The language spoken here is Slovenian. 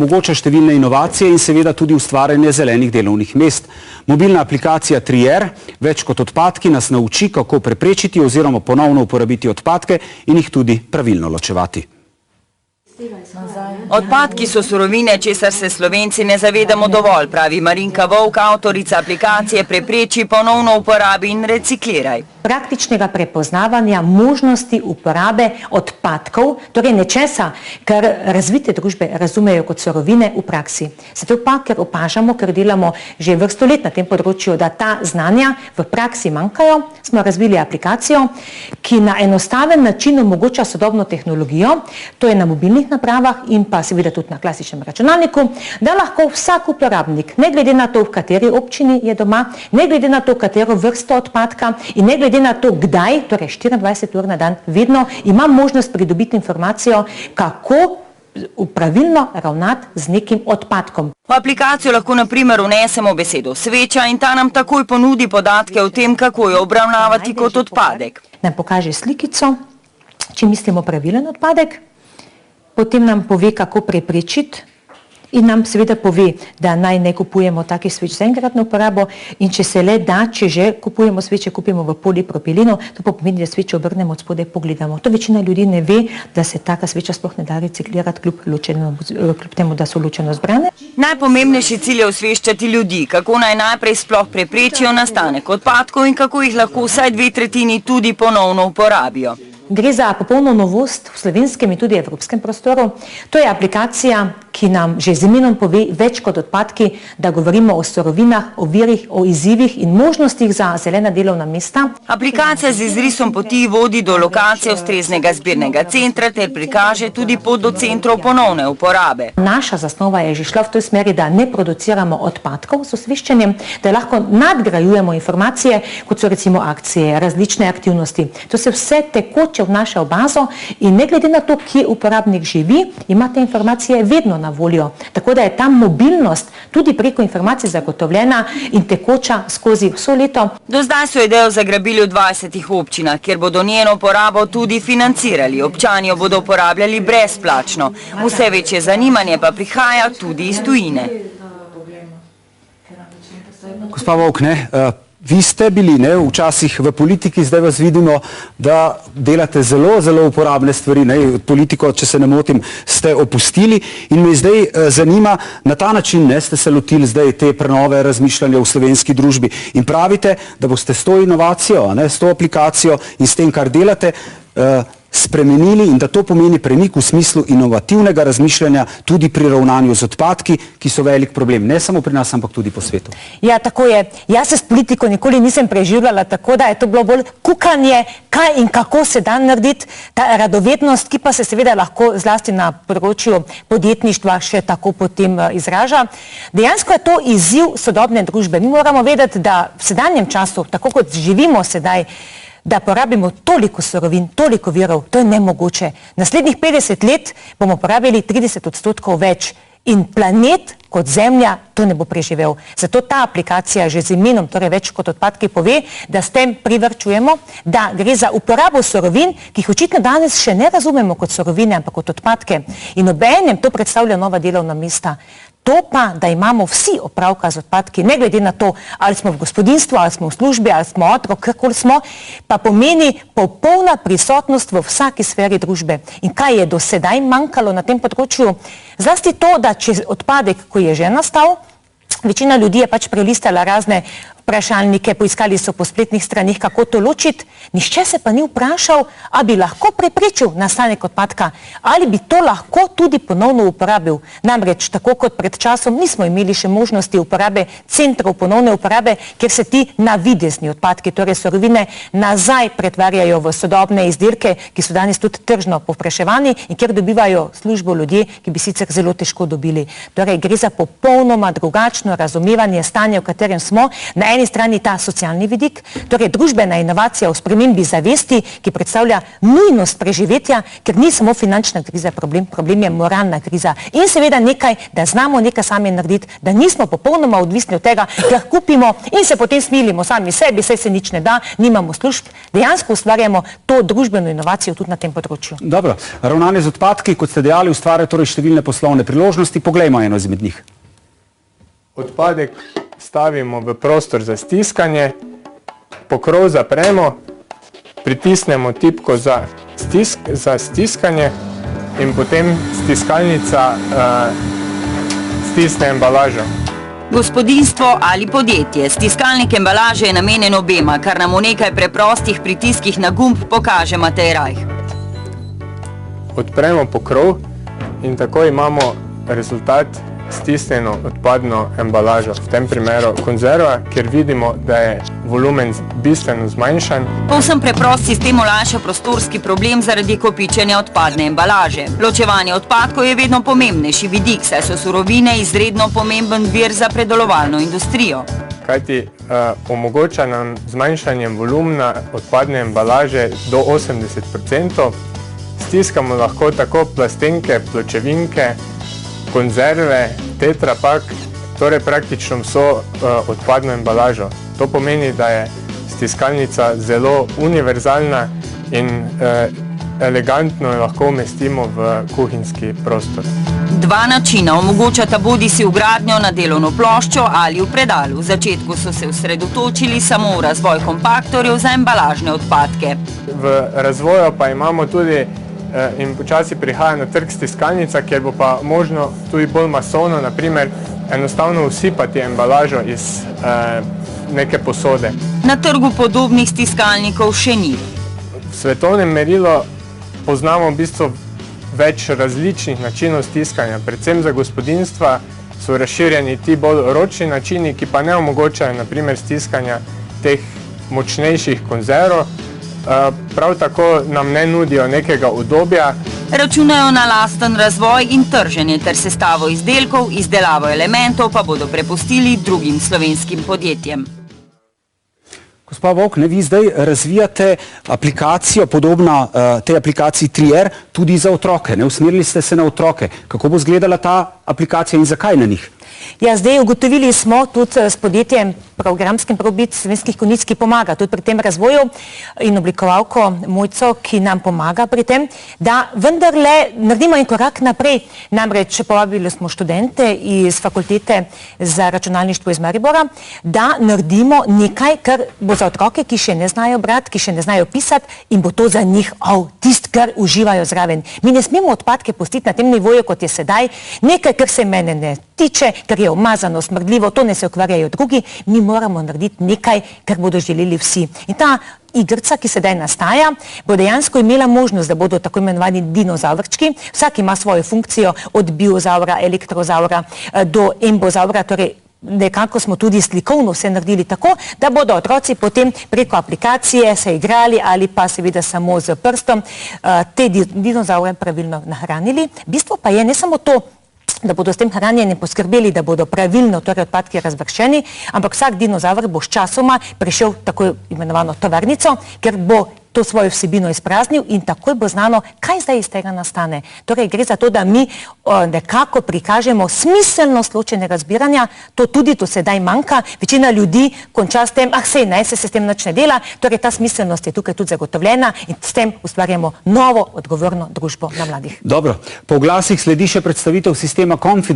Mogoče številne inovacije in seveda tudi ustvarjanje zelenih delovnih mest. Mobilna aplikacija Trier, več kot odpadki, nas nauči, kako preprečiti oziroma ponovno uporabiti odpadke in jih tudi pravilno ločevati. Odpadki so surovine, česar se Slovenci ne zavedamo dovolj, pravi Marinka Vovk, avtorica aplikacije Prepreči, ponovno uporabi in recikliraj. Praktičnega prepoznavanja možnosti uporabe odpadkov, torej nečesa, kar razvite družbe razumejo kot surovine v praksi. Zato pa, ker opažamo, ker delamo že vrsto let na tem področju, da ta znanja v praksi manjkajo, smo razvili aplikacijo, ki na enostaven način omogoča sodobno tehnologijo, to je na mobilnih napravah in pa seveda tudi na klasičnem računalniku, da lahko vsak uporabnik, ne glede na to, v kateri občini je doma, ne glede na to, katero vrsto odpadka in ne glede na to, kdaj, torej 24 ur na dan, vedno ima možnost pridobiti informacijo, kako pravilno ravnati z nekim odpadkom. V aplikacijo lahko na primer vnesemo besedo sveča in ta nam takoj ponudi podatke o tem, kako jo obravnavati kot odpadek. Nam pokaže slikico, če mislimo pravilen odpadek, potem nam pove, kako preprečiti in nam seveda pove, da naj ne kupujemo takih sveč za enkratno uporabo in če se le da, če že kupujemo sveče, kupimo v polipropilinu, to pa pomeni, da svečo obrnemo od spodaj, pogledamo. To večina ljudi ne ve, da se taka sveča sploh ne da reciklirati kljub temu, da so ločeno zbrane. Najpomembnejši cilj je osveščati ljudi, kako naj najprej sploh preprečijo nastanek odpadkov in kako jih lahko vsaj 2/3 tudi ponovno uporabijo. Gre za popolno novost v slovenskem in tudi evropskem prostoru. To je aplikacija, ki nam že z imenom pove več kot odpadki, da govorimo o surovinah, o virih, o izzivih in možnostih za zelena delovna mesta. Aplikacija z izrisom poti vodi do lokacije ustreznega zbirnega centra ter prikaže tudi pot do centrov ponovne uporabe. Naša zasnova je že šla v tej smeri, da ne produciramo odpadkov s osveščanjem, da lahko nadgrajujemo informacije, kot so recimo akcije, različne aktivnosti. To se vse tekoče vnaša v bazo in ne glede na to, kje uporabnik živi, ima te informacije vedno na voljo. Tako da je ta mobilnost tudi preko informacij zagotovljena in tekoča skozi vso leto. Do zdaj so idejo zagrabili v 20 občinah, kjer bodo njeno porabo tudi financirali. Občani jo bodo uporabljali brezplačno. Vse večje zanimanje pa prihaja tudi iz tujine. Gospa Vovk, vi ste bili včasih v politiki, zdaj vas vidimo, da delate zelo, zelo uporabne stvari. Politiko, če se ne motim, ste opustili in me zdaj zanima, na ta način ste se lotili zdaj te prenove razmišljanja v slovenski družbi in pravite, da boste s to inovacijo, s to aplikacijo in s tem, kar delate, spremenili in da to pomeni premik v smislu inovativnega razmišljanja tudi pri ravnanju z odpadki, ki so velik problem, ne samo pri nas, ampak tudi po svetu. Ja, tako je. Jaz se s politiko nikoli nisem preživljala, tako da je to bilo bolj kukanje, kaj in kako se da narediti, ta radovednost, ki pa se seveda lahko zlasti na področju podjetništva še tako potem izraža. Dejansko je to izziv sodobne družbe. Mi moramo vedeti, da v sedanjem času, tako kot živimo sedaj, da porabimo toliko surovin, toliko virov, to je nemogoče. Naslednjih 50 let bomo porabili 30% več in planet kot Zemlja to ne bo preživel. Zato ta aplikacija že z imenom, torej več kot odpadki, pove, da s tem privarčujemo, da gre za uporabo surovin, ki jih očitno danes še ne razumemo kot surovine, ampak kot odpadke. In obenem to predstavlja nova delovna mesta. To pa, da imamo vsi opravka z odpadki, ne glede na to, ali smo v gospodinstvu, ali smo v službi, ali smo otrok, kakor smo, pa pomeni popolna prisotnost v vsaki sferi družbe. In kaj je do sedaj manjkalo na tem področju? Zlasti to, da če odpadek, ko je že nastal, večina ljudi je pač prelistala razne vprašalnike, poiskali so po spletnih stranih, kako to ločiti. Nihče se pa ni vprašal, ali bi lahko preprečil nastanek odpadka, ali bi to lahko tudi ponovno uporabil. Namreč, tako kot pred časom, nismo imeli še možnosti uporabe centrov ponovne uporabe, kjer se ti navidezni odpadki, torej surovine, nazaj pretvarjajo v sodobne izdelke, ki so danes tudi tržno povpraševani in kjer dobivajo službo ljudje, ki bi sicer zelo težko dobili. Torej, gre za popolnoma drugačno razumevanje stanja, v katerem smo. Na eni strani ta socialni vidik, torej družbena inovacija v spremembi zavesti, ki predstavlja nujnost preživetja, ker ni samo finančna kriza problem, problem je moralna kriza. In seveda nekaj, da znamo nekaj sami narediti, da nismo popolnoma odvisni od tega, ker kupimo in se potem smilimo sami sebi, saj se nič ne da, nimamo služb. Dejansko ustvarjamo to družbeno inovacijo tudi na tem področju. Dobro, ravnanje z odpadki, kot ste dejali, ustvarja torej številne poslovne priložnosti. Poglejmo eno izmed njih. Odpadek stavimo v prostor za stiskanje, pokrov zapremo, pritisnemo tipko za stiskanje in potem stiskalnica stisne embalažo. Gospodinjstvo ali podjetje. Stiskalnik embalaže je namenjen obema, kar nam v nekaj preprostih pritiskih na gumb pokaže Matej Rajh. Odpremo pokrov in tako imamo rezultat stisnjeno odpadno embalažo. V tem primeru konzerva, kjer vidimo, da je volumen bistveno zmanjšan. Povsem preprost sistem olajša prostorski problem zaradi kopičenja odpadne embalaže. Ločevanje odpadkov je vedno pomembnejši vidik, saj so surovine izredno pomemben vir za predelovalno industrijo. Kajti omogoča nam zmanjšanjem volumna odpadne embalaže do 80%. Stiskamo lahko tako plastenke, pločevinke, konzerve, tetrapak, torej praktično vso odpadno embalažo. To pomeni, da je stiskalnica zelo univerzalna in elegantno jo lahko umestimo v kuhinjski prostor. Dva načina omogočata bodisi vgradnjo na delovno ploščo ali v predalu. V začetku so se osredotočili samo v razvoj kompaktorjev za embalažne odpadke. V razvoju pa imamo tudi in počasi prihaja na trg stiskalnica, kjer bo pa možno tudi bolj masovno, naprimer, enostavno usipati embalažo iz neke posode. Na trgu podobnih stiskalnikov še ni. V svetovnem merilu poznamo v bistvu več različnih načinov stiskanja. Predvsem za gospodinjstva so razširjeni ti bolj ročni načini, ki pa ne omogočajo naprimer stiskanja teh močnejših konzerv. Prav tako nam ne nudijo nekega udobja. Računajo na lasten razvoj in trženje ter sestavo izdelkov, izdelavo elementov pa bodo prepustili drugim slovenskim podjetjem. Gospa Vovk, vi zdaj razvijate aplikacijo, podobna tej aplikaciji Trier, tudi za otroke. Usmerili ste se na otroke. Kako bo izgledala ta aplikacija in zakaj na njih? Ja, zdaj ugotovili smo tudi s podjetjem programskim Probit Slovenskih Konjic, ki pomaga tudi pri tem razvoju, in oblikovalko Mojco, ki nam pomaga pri tem, da vendarle naredimo en korak naprej. Namreč povabili smo študente iz fakultete za računalništvo iz Maribora, da naredimo nekaj, kar bo za otroke, ki še ne znajo brati, ki še ne znajo pisati, in bo to za njih tisto, kar uživajo zraven. Mi ne smemo odpadke pustiti na tem nivoju, kot je sedaj, nekaj, kar se mene ne tiče, ker je umazano, smrdljivo, to ne se ukvarjajo drugi, mi moramo narediti nekaj, kar bodo želeli vsi. In ta igrica, ki sedaj nastaja, bo dejansko imela možnost, da bodo tako imenovani dinozavrčki, vsak ima svojo funkcijo, od biozaura, elektrozaura do embozaura, torej nekako smo tudi slikovno vse naredili tako, da bodo otroci potem preko aplikacije se igrali ali pa seveda samo z prstom te dinozaure pravilno nahranili. Bistvo pa je ne samo to, da bodo s tem hranjenjem poskrbeli, da bodo pravilno torej odpadki razvrščeni, ampak vsak dinozaver bo sčasoma prišel tako imenovano tovarnico, ker bo to svojo vsebino izpraznil in takoj bo znano, kaj zdaj iz tega nastane. Torej gre za to, da mi nekako prikažemo smiselnost ločenega zbiranja, to tudi do sedaj manjka. Večina ljudi konča s tem, sej ne, se s tem nič ne dela, torej ta smiselnost je tukaj tudi zagotovljena in s tem ustvarjamo novo odgovorno družbo na mladih. Dobro, po oglasih sledi še predstavitev sistema Confidence.